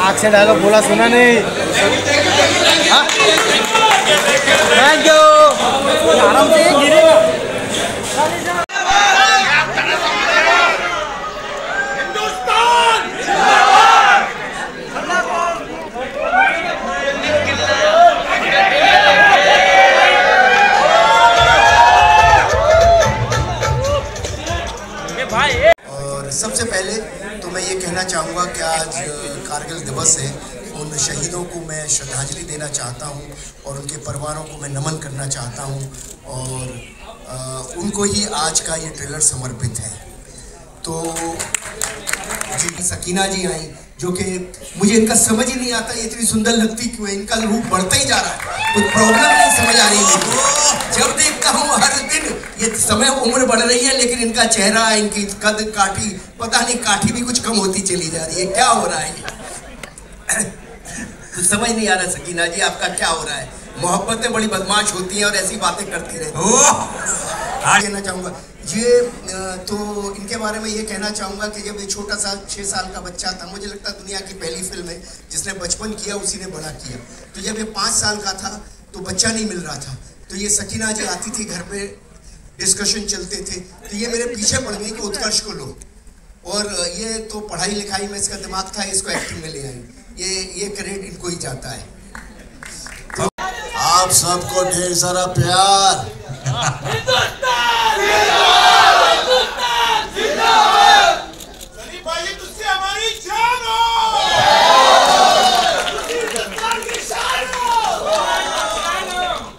आग से डायलॉग बोला सुना नहीं। Thank you. आराम से गिरेगा। और सबसे पहले तो मैं ये कहना चाहूँगा कि आज कारगिल दिवस है। उन शहीदों को मैं श्रद्धांजलि देना चाहता हूँ और उनके परिवारों को मैं नमन करना चाहता हूँ और उनको ही आज का ये ट्रेलर समर्पित है। तो जी सकीना जी आई, जो कि मुझे इनका समझ ही नहीं आता, ये इतनी सुंदर लगती क्यों है, इनका रूप बढ़ता ही जा रहा है, कुछ प्रॉब्लम नहीं समझ आ रही है। जब देखता हूँ हर दिन ये समय उम्र बढ़ रही है लेकिन इनका चेहरा, इनकी कद काठी, पता नहीं काठी भी कुछ कम होती चली जा रही है, क्या हो रहा है ये? कुछ समझ नहीं आ रहा सकीना जी आपका क्या हो रहा है। मोहब्बतें बड़ी बदमाश होती हैं और ऐसी बातें करती रहती हैं। कहना चाहूँगा ये तो इनके बारे में ये कहना चाहूँगा कि जब ये छोटा सा 6 साल का बच्चा था, मुझे लगता है दुनिया की पहली फिल्म है जिसने बचपन किया उसी ने बड़ा किया। तो जब ये 5 साल का था तो बच्चा नहीं मिल रहा था, तो ये सकीना जी आती थी घर पे, डिस्कशन चलते थे, तो ये मेरे पीछे पड़ गई कि उत्कर्ष को लो, और ये तो पढ़ाई लिखाई में इसका दिमाग था, इसको एक्टिंग में ले आई। ये क्रेडिट इनको ही जाता है। तो आप सबको ढेर सारा प्यार।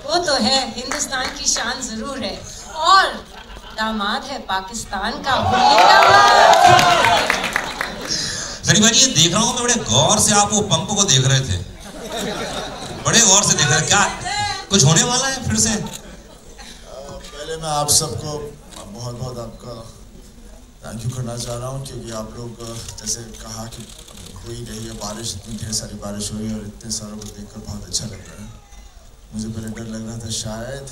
वो तो है, हिंदुस्तान की शान जरूर है और दामाद है पाकिस्तान का। सनी भाई ये देख रहा हूँ मैं, बड़े गौर से आप वो पंप को देख रहे थे, बड़े गौर से देख रहे थे, क्या कुछ होने वाला है फिर से? पहले मैं आप सबको बहुत बहुत आपका थैंक यू करना चाह रहा हूँ, क्योंकि आप लोग जैसे कहा कि हो ही रही है बारिश, इतनी ढेर सारी बारिश हुई और इतने सारों को देखकर बहुत अच्छा लग रहा है। मुझे पहले डर लग रहा था शायद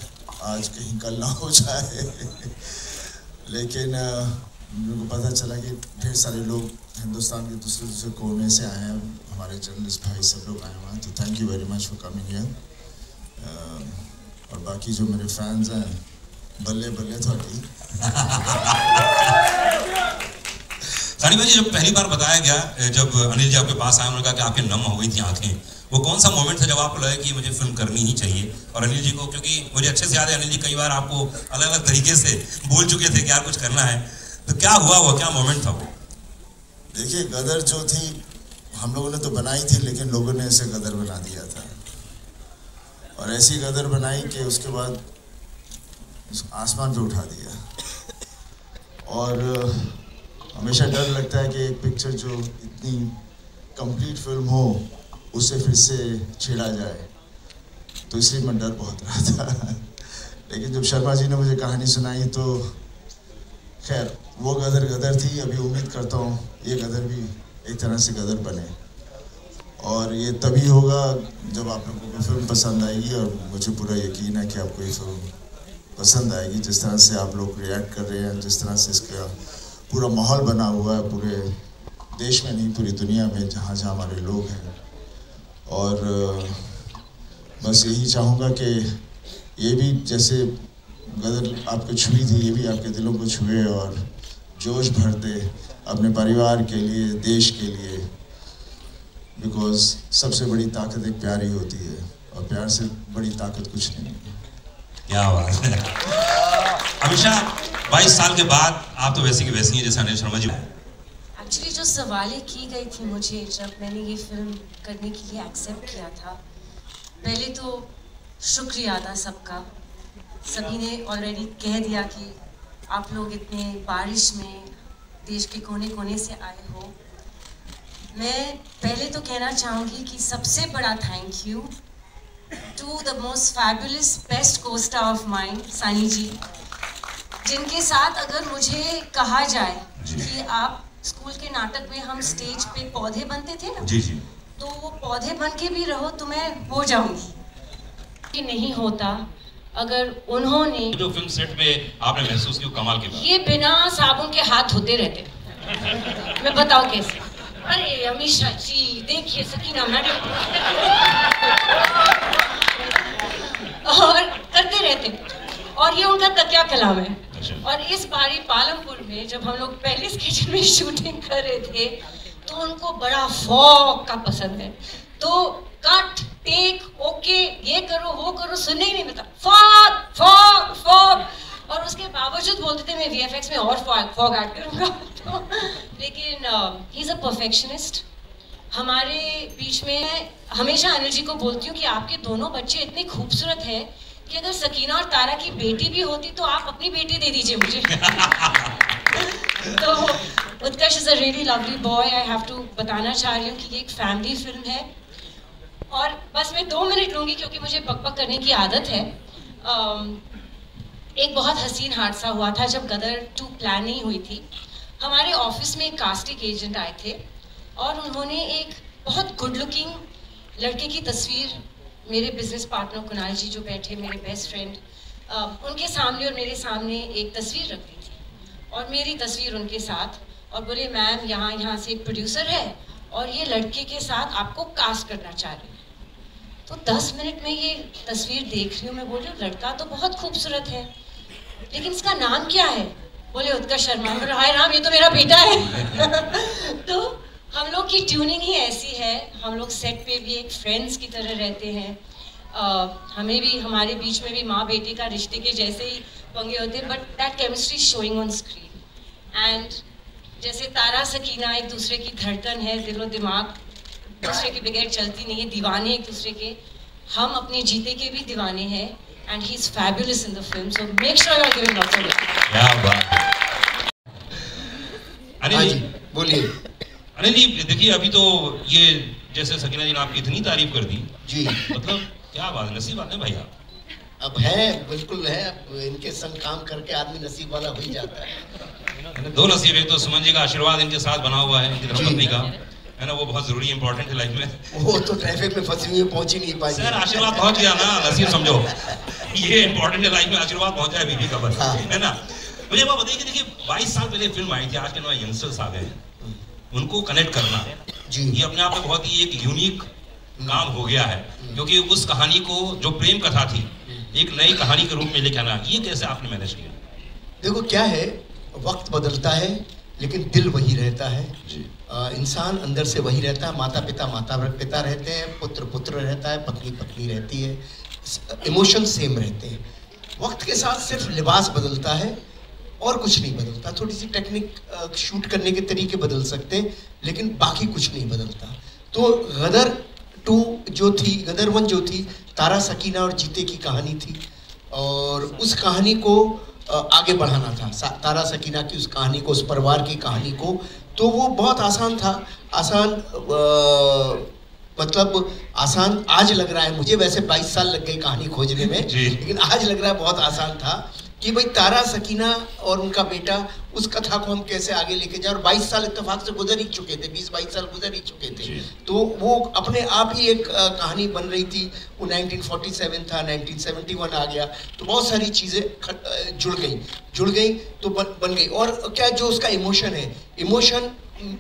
आज कहीं कल ना हो जाए लेकिन मेरे को पता चला कि ढेर सारे लोग हिंदुस्तान के दूसरे दूसरे कोने से आए हैं, हमारे जर्नलिस्ट भाई सब लोग आए हुए हैं, तो thank you very much for coming here. और बाकी जो मेरे फैंस हैं, बल्ले बल्ले थोड़ी। सनी भाई जब पहली बार बताया गया, जब अनिल जी आपके पास आए, उन्होंने कहा कि आपके नम हो गई थी आंखें, वो कौन सा मोमेंट था जब आपको लगा कि मुझे फिल्म करनी ही चाहिए? और अनिल जी को, क्योंकि मुझे अच्छे से याद है अनिल जी कई बार आपको अलग अलग तरीके से बोल चुके थे कि यार कुछ करना है, तो क्या हुआ, वो क्या मोमेंट था वो? देखिए गदर जो थी हम लोगों ने तो बनाई थी, लेकिन लोगों ने इसे गदर बना दिया था, और ऐसी गदर बनाई कि उसके बाद आसमान पे उठा दिया। और हमेशा डर लगता है कि एक पिक्चर जो इतनी कंप्लीट फिल्म हो उसे फिर से छेड़ा जाए, तो इसलिए मैं डर बहुत रहा था लेकिन जब शर्मा जी ने मुझे कहानी सुनाई तो खैर वो गदर गदर थी। अभी उम्मीद करता हूँ ये गदर भी एक तरह से गदर बने, और ये तभी होगा जब आप लोगों को फिल्म पसंद आएगी, और मुझे पूरा यकीन है कि आपको ये फिल्म पसंद आएगी। जिस तरह से आप लोग रिएक्ट कर रहे हैं, जिस तरह से इसका पूरा माहौल बना हुआ है, पूरे देश में नहीं पूरी दुनिया में जहाँ जहाँ हमारे लोग हैं, और बस यही चाहूँगा कि ये भी जैसे गदर आपको छुई थी, ये भी आपके दिलों को छुए और जोश भर दे अपने परिवार के लिए, देश के लिए, बिकॉज सबसे बड़ी ताकत एक प्यार ही होती है, और प्यार से बड़ी ताकत कुछ नहीं है। क्या बात है। हमेशा 22 साल के बाद आप तो वैसी की वैसी हैं जैसे अनिल शर्मा जी। एक्चुअली जो सवालें की गई थी मुझे जब मैंने ये फिल्म करने के लिए एक्सेप्ट किया था, पहले तो शुक्रिया अदा सबका। सभी ने ऑलरेडी कह दिया कि आप लोग इतने बारिश में देश के कोने कोने से आए हो। मैं पहले तो कहना चाहूँगी कि सबसे बड़ा thank you to the most fabulous best co-star of mine Sunny ji, जिनके साथ अगर मुझे कहा जाए कि आप स्कूल के नाटक में हम स्टेज पे पौधे बनते थे ना, जी जी, तो वो पौधे बन के भी रहो तो मैं हो जाऊंगी कि नहीं होता अगर उन्होंने जो फिल्म सेट पे आपने महसूस किया कमाल के बाद, ये बिना साबुन के हाथ धोते रहते, मैं बताऊं कैसे। अरे अमीषा जी देखिए सकीना मैडम और करते रहते, और ये उनका तकिया कलाम है। और इस बारी पालमपुर में जब हम लोग पहले स्केच में शूटिंग कर रहे थे तो उनको बड़ा फॉग का पसंद है, तो कट टेक ओके ये करो वो करो सुनने ही नहीं मिलता, फॉग फॉग फॉग, और उसके बावजूद बोलते थे मैं वीएफएक्स में और फॉग ऐड करूंगा। तो लेकिन ही इज अ परफेक्शनिस्ट। हमारे बीच में मैं हमेशा अनिल जी को बोलती हूँ कि आपके दोनों बच्चे इतने खूबसूरत हैं कि अगर सकीना और तारा की बेटी भी होती तो आप अपनी बेटी दे दीजिए मुझे। तो Utkarsh is a really lovely boy. I have to बताना चाह रही हूँ कि ये एक फैमिली फिल्म है, और बस मैं 2 मिनट लूँगी क्योंकि मुझे बकबक करने की आदत है। एक बहुत हसीन हादसा हुआ था जब गदर 2 प्लान नहीं हुई थी। हमारे ऑफिस में एक कास्टिंग एजेंट आए थे और उन्होंने एक बहुत गुड लुकिंग लड़के की तस्वीर मेरे बिजनेस पार्टनर कुणाल जी जो बैठे मेरे बेस्ट फ्रेंड, उनके सामने और मेरे सामने एक तस्वीर रख दी थी और मेरी तस्वीर उनके साथ, और बोले मैम यहाँ से एक प्रोड्यूसर है और ये लड़के के साथ आपको कास्ट करना चाह रहे हैं। तो 10 मिनट में ये तस्वीर देख रही हूँ, मैं बोल रही हूँ लड़का तो बहुत खूबसूरत है लेकिन इसका नाम क्या है? बोले उत्कर्ष शर्मा। बोले हाय राम ये तो मेरा बेटा है। तो हम लोग की ट्यूनिंग ही ऐसी है, हम लोग सेट पे भी एक फ्रेंड्स की तरह रहते हैं। हमें भी हमारे बीच में भी माँ बेटे का रिश्ते के जैसे ही पंगे होते हैं, but that chemistry showing on screen. And जैसे तारा सकीना एक दूसरे की धड़कन है, दिलो दिमाग दूसरे के बगैर चलती नहीं है, दीवाने एक दूसरे के, हम अपने जीते के भी दीवाने हैं। And he is fabulous in the film, so make sure you are giving lots of love. क्या बात। अनिल जी बोलिए। अनिल जी देखिए अभी तो ये जैसे सकीना जी ने आपकी इतनी तारीफ कर दी जी, मतलब क्या बात है, नसीब बात है भाई आप। अब है, बिल्कुल है, अब इनके संग काम करके आदमी नसीब वाला हो ही जाता है। 2 नसीब, एक तो सुमन जी का आशीर्वाद इनके साथ बना हुआ है, इनकी धर्मपत्नी का है ना, वो बहुत जरूरी इंपॉर्टेंट है लाइफ में। वो तो ट्रैफिक में फंसी हुई पहुंच ही नहीं पाई। सर आशीर्वाद पहुंच गया ना, नसीब समझो ये इंपॉर्टेंट है लाइफ में, आशीर्वाद पहुंच जाए बीवी का बस, है ना। मुझे बात बताइए कि देखिए 22 साल पहले फिल्म आई थी, आज के नए यंगस्टर्स आ गए हैं, उनको कनेक्ट करना जी, ये अपने आप में बहुत ही एक यूनिक काम हो गया है, क्योंकि उस कहानी को जो प्रेम कथा थी एक नई कहानी के रूप में लेके आना, ये कैसे आपने मैनेज किया? देखो क्या है, वक्त बदलता है लेकिन दिल वही रहता है। इंसान अंदर से वही रहता है, माता पिता रहते हैं, पुत्र रहता है, पत्नी रहती है, इमोशन सेम रहते हैं। वक्त के साथ सिर्फ लिबास बदलता है और कुछ नहीं बदलता, थोड़ी सी टेक्निक शूट करने के तरीके बदल सकते हैं लेकिन बाकी कुछ नहीं बदलता। तो गदर 2 जो थी, गदर 1 जो थी, तारा सकीना और जीते की कहानी थी और उस कहानी को आगे बढ़ाना था, तारा सकीना की उस कहानी को, उस परिवार की कहानी को। तो वो बहुत आसान था, मतलब आसान आज लग रहा है मुझे, वैसे 22 साल लग गई कहानी खोजने में, लेकिन आज लग रहा है बहुत आसान था कि भाई तारा सकीना और उनका बेटा, उस कथा को हम कैसे आगे लेके जाए। और 22 साल इत्तेफाक से गुजर ही चुके थे, 20-22 साल गुजर ही चुके थे, तो वो अपने आप ही एक कहानी बन रही थी। वो 1947 था, 1971 आ गया, तो बहुत सारी चीज़ें जुड़ गई तो बन गई। और क्या जो उसका इमोशन है, इमोशन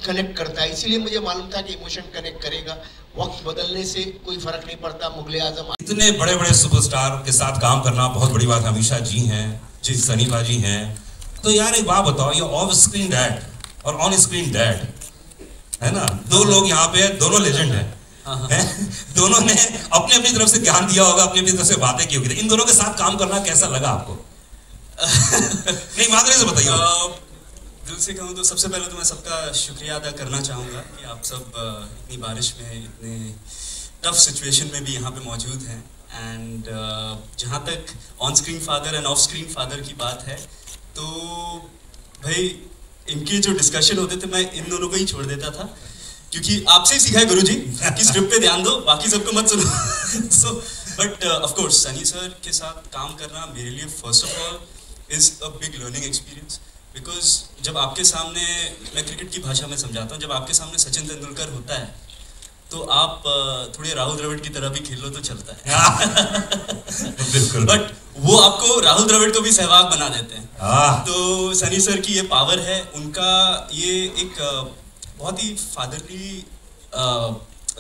कनेक्ट करता है, इसीलिए मुझे मालूम था कि इमोशन कनेक्ट करेगा। वक्त बदलने से कोई फर्क नहीं पड़ता। मुगले आजम, इतने बड़े बड़े सुपरस्टार के साथ काम करना बहुत बड़ी बात है। अमीषा जी हैं, जी सनी बाजी हैं, तो यार एक बात बताओ, ये ऑफ स्क्रीन डैड और ऑन स्क्रीन डैड है ना, 2 लोग यहाँ पे दोनों लेजेंड हैं, दोनों ने अपने अपनी तरफ से ज्ञान दिया होगा, अपनी अपनी तरफ से बातें की होगी। इन दोनों के साथ काम करना कैसा लगा आपको? नहीं ईमानदारी से बताइए। दिल से कहूँ तो सबसे पहले तो मैं सबका शुक्रिया अदा करना चाहूँगा कि आप सब इतनी बारिश में, इतने टफ सिचुएशन में भी यहाँ पे मौजूद हैं। एंड जहाँ तक on screen father end of screen father की बात है, तो भाई इनके जो डिस्कशन होते थे मैं इन दोनों को ही छोड़ देता था, क्योंकि आपसे ही सीखा है गुरुजी कि स्क्रिप्ट पे ध्यान दो, बाकी सबको मत सुनो। So but of course Sunny sir के साथ काम करना मेरे लिए first of all is a big learning experience, because जब आपके सामने, मैं क्रिकेट की भाषा में समझाता हूँ, जब आपके सामने सचिन तेंदुलकर होता है तो आप थोड़े राहुल द्रविड़ की तरह भी खेल लो तो चलता है। बिल्कुल। बट वो आपको राहुल द्रविड़ को भी सहवाग बना देते हैं। तो सनी सर की ये पावर है, उनका ये एक बहुत ही फादरली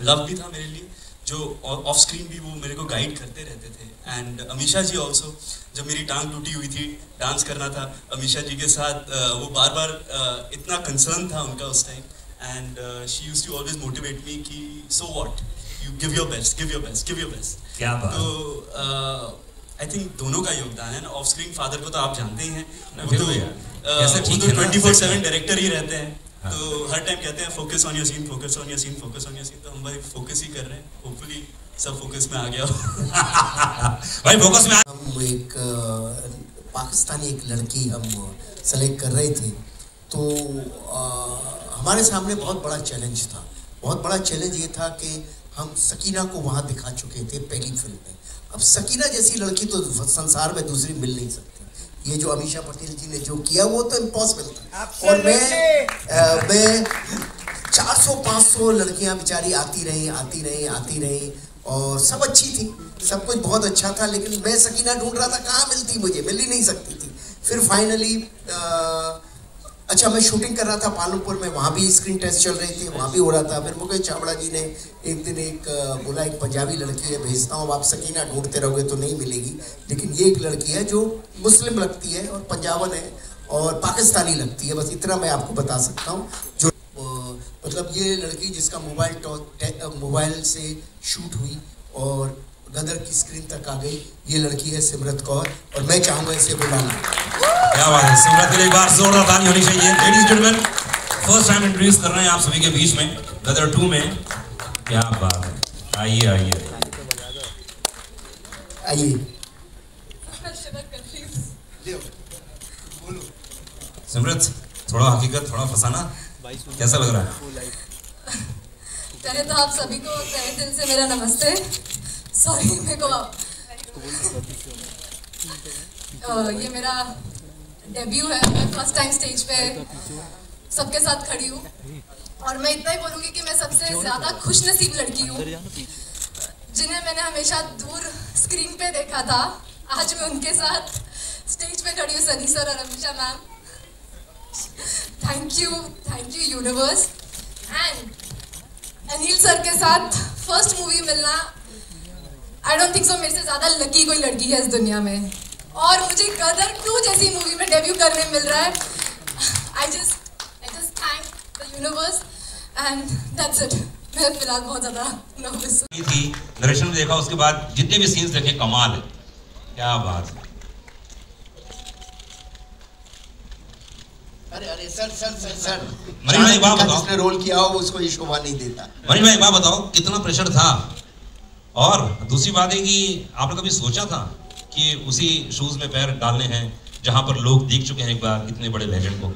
लव भी था मेरे लिए, जो ऑफ स्क्रीन भी वो मेरे को गाइड करते रहते थे। एंड अमीषा जी ऑल्सो, जब मेरी टांग टूटी हुई थी, डांस करना था अमीषा जी के साथ, वो बार बार इतना कंसर्न था उनका उस time, and she used to always motivate me कि so what, you give your best, give your best, give your best. क्या बात। तो आई थिंक दोनों का योगदान है। ऑफ स्क्रीन फादर को तो आप जानते ही हैं, वो तो 24/7 डायरेक्टर ही रहते हैं। हाँ। तो हर टाइम कहते हैं focus on your scene, focus on your scene, focus on your scene. तो हम भाई फोकस ही कर रहे हैं, होपफुली सब फोकस में आ गया हो। भाई फोकस में हम एक पाकिस्तानी एक लड़की हम सेलेक्ट कर रहे थे, तो हमारे सामने बहुत बड़ा चैलेंज था। बहुत बड़ा चैलेंज ये था कि हम सकीना को वहाँ दिखा चुके थे पहली फिल्म में। अब सकीना जैसी लड़की तो संसार में दूसरी मिल नहीं सकती। ये जो अमीषा पटेल जी ने जो किया वो तो इम्पॉसिबल था। और मैं 400-500 लड़कियां बेचारी आती रही और सब अच्छी थी, सब कुछ बहुत अच्छा था, लेकिन मैं सकीना ढूंढ रहा था, कहाँ मिलती, मुझे मिल ही नहीं सकती थी। फिर फाइनली अच्छा, मैं शूटिंग कर रहा था पालमपुर में, वहाँ भी स्क्रीन टेस्ट चल रहे थे, वहाँ भी हो रहा था। फिर मुकेश चावड़ा जी ने एक दिन बोला एक पंजाबी लड़की है भेजता हूँ, आप सकीना ढूंढते रहोगे तो नहीं मिलेगी, लेकिन ये एक लड़की है जो मुस्लिम लगती है और पंजाबन है और पाकिस्तानी लगती है, बस इतना मैं आपको बता सकता हूँ। जो मतलब ये लड़की जिसका मोबाइल से शूट हुई और गदर की स्क्रीन तक आ गई, ये लड़की है सिमरत कौर, और मैं चाहूँगा इसे बुलाना। क्या बात है, सिमरत के लिए एक बार जोरदार ताली होनी चाहिए। Ladies gentleman, first time introduce कर रहे हैं आप सभी के बीच में गदर 2 में। क्या बात है, आइए आइए आइए। सिमरत, थोड़ा हकीकत थोड़ा फसाना, कैसा लग रहा है? पहले तो आप सभी को तहे दिल से मेरा नमस्ते। सॉरी, मेरे को ये मेरा डेब्यू है, मैं फर्स्ट टाइम स्टेज पे सबके साथ खड़ी हूँ, और मैं इतना ही बोलूँगी कि मैं सबसे ज़्यादा खुशनसीब लड़की हूँ जिन्हें मैंने हमेशा दूर स्क्रीन पे देखा था। आज मैं उनके साथ स्टेज पे खड़ी हूँ, सनी सर और Amisha ma'am. Thank you universe. And Anil sir के साथ फर्स्ट मूवी मिलना, आई डोंट थिंक सो मेरे से ज़्यादा लकी कोई लड़की है इस दुनिया में, और मुझे गदर 2 जैसी मूवी में डेब्यू करने मिल रहा है। I just thank the universe and that's it. मैं फिलहाल बहुत ज़्यादा नर्वस थी। नरेशन में देखा, उसके बाद जितने भी सीन्स देखे कमाल है। क्या बात है। अरे सर मनीष भाई एक बात बताओ, जिसने रोल किया हो उसको ये शोभा नहीं देता। मनीष भाई एक बात बताओ, कितना प्रेशर था? और दूसरी बात है कि आपने कभी सोचा था कि उसी शूज में पैर डालने हैं जहां पर लोग देख चुके हैं एक बार इतने बड़े लेजेंड को?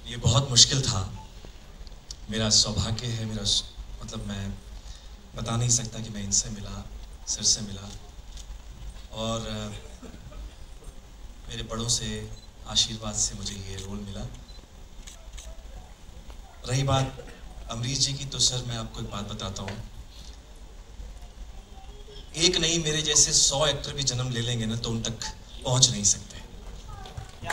ये बहुत मुश्किल था। मेरा सौभाग्य है, मेरा मतलब मैं बता नहीं सकता कि मैं इनसे मिला, सर से मिला, और मेरे बड़ों से आशीर्वाद से मुझे ये रोल मिला। रही बात अमरीश जी की, तो सर मैं आपको एक बात बताता हूँ, एक नहीं मेरे जैसे 100 एक्टर भी जन्म ले लेंगे ना तो उन तक पहुंच नहीं सकते। ये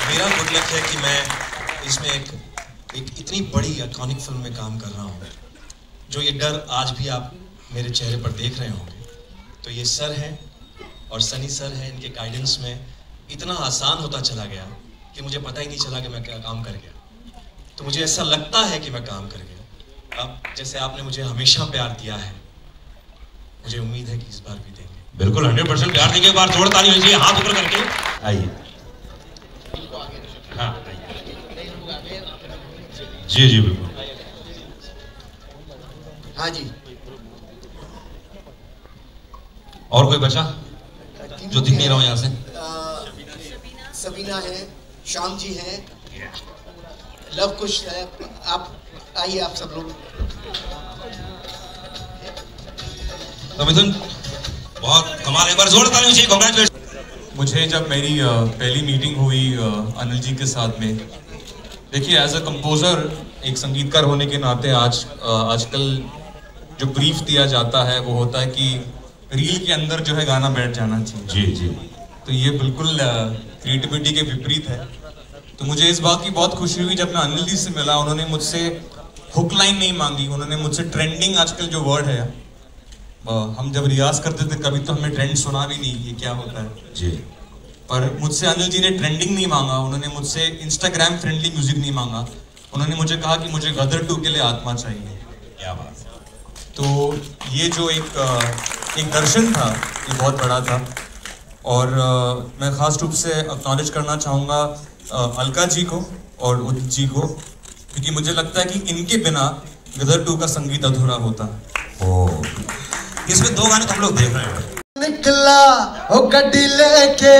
मेरा गुड लक है कि मैं इसमें एक इतनी बड़ी आइकॉनिक फिल्म में काम कर रहा हूँ। जो ये डर आज भी आप मेरे चेहरे पर देख रहे होंगे, तो ये सर हैं और सनी सर हैं, इनके गाइडेंस में इतना आसान होता चला गया कि मुझे पता ही नहीं चला कि मैं क्या काम कर गया। तो मुझे ऐसा लगता है कि मैं काम कर गया। अब जैसे आपने मुझे हमेशा प्यार दिया है, मुझे उम्मीद है कि इस बार भी देंगे। बिल्कुल 100% प्यार देंगे। एक बार जोर ताली होनी चाहिए, हाथ ऊपर करके। आइए, हाँ जी जी बिल्कुल। हाँ जी। और कोई बचा जो दिख नहीं रहा हूँ यहाँ से? सबीना है, श्याम जी हैं, लव कुश है। आप आइए, आप सब लोग। तो मिथुन बहुत कमाल, एक बार जोर ताली होनी चाहिए। कांग्रेचुलेशन। मुझे जब मेरी पहली मीटिंग हुई अनिल जी के साथ में, देखिए एज अ कंपोज़र, एक संगीतकार होने के नाते आजकल जो ब्रीफ दिया जाता है वो होता है कि रील के अंदर जो है गाना बैठ जाना चाहिए। जी जी। तो ये बिल्कुल क्रिएटिविटी के विपरीत है। तो मुझे इस बात की बहुत खुशी हुई जब मैं अनिल जी से मिला, उन्होंने मुझसे हुक लाइन नहीं मांगी, उन्होंने मुझसे ट्रेंडिंग आजकल जो वर्ड है, हम जब रियाज करते थे कभी तो हमें ट्रेंड सुना भी नहीं ये क्या होता है जी, पर मुझसे अनिल जी ने ट्रेंडिंग नहीं मांगा, उन्होंने मुझसे इंस्टाग्राम फ्रेंडली म्यूजिक नहीं मांगा, उन्होंने मुझे कहा कि मुझे गदर 2 के लिए आत्मा चाहिए। क्या बात। तो ये जो एक दर्शन था ये बहुत बड़ा था। और मैं ख़ास रूप से एक्नॉलेज करना चाहूँगा अलका जी को और उदित जी को, क्योंकि मुझे लगता है कि इनके बिना गदर 2 का संगीत अधूरा होता। इसमें 2 गाने तो हम लोग देख रहे हैं। निकला ओ गड्डी लेके,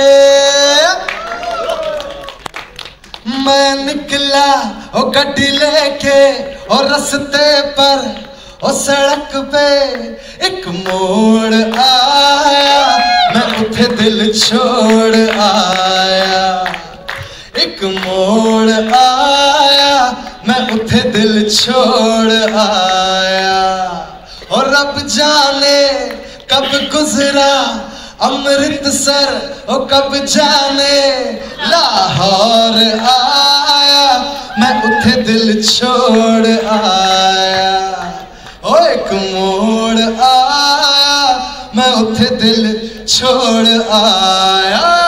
मैं निकला ओ गड्डी लेके, और रास्ते पर ओ सड़क पे एक मोड़ आया, मैं उठे दिल छोड़ आया। एक मोड़ आया, मैं उठे दिल छोड़ आया। और रब जाने कब गुजरा अमृतसर, ओ कब जाने लाहौर आया, मैं उठे दिल छोड़ आया। ओ एक मोड़ आया, मैं उठे दिल छोड़ आया।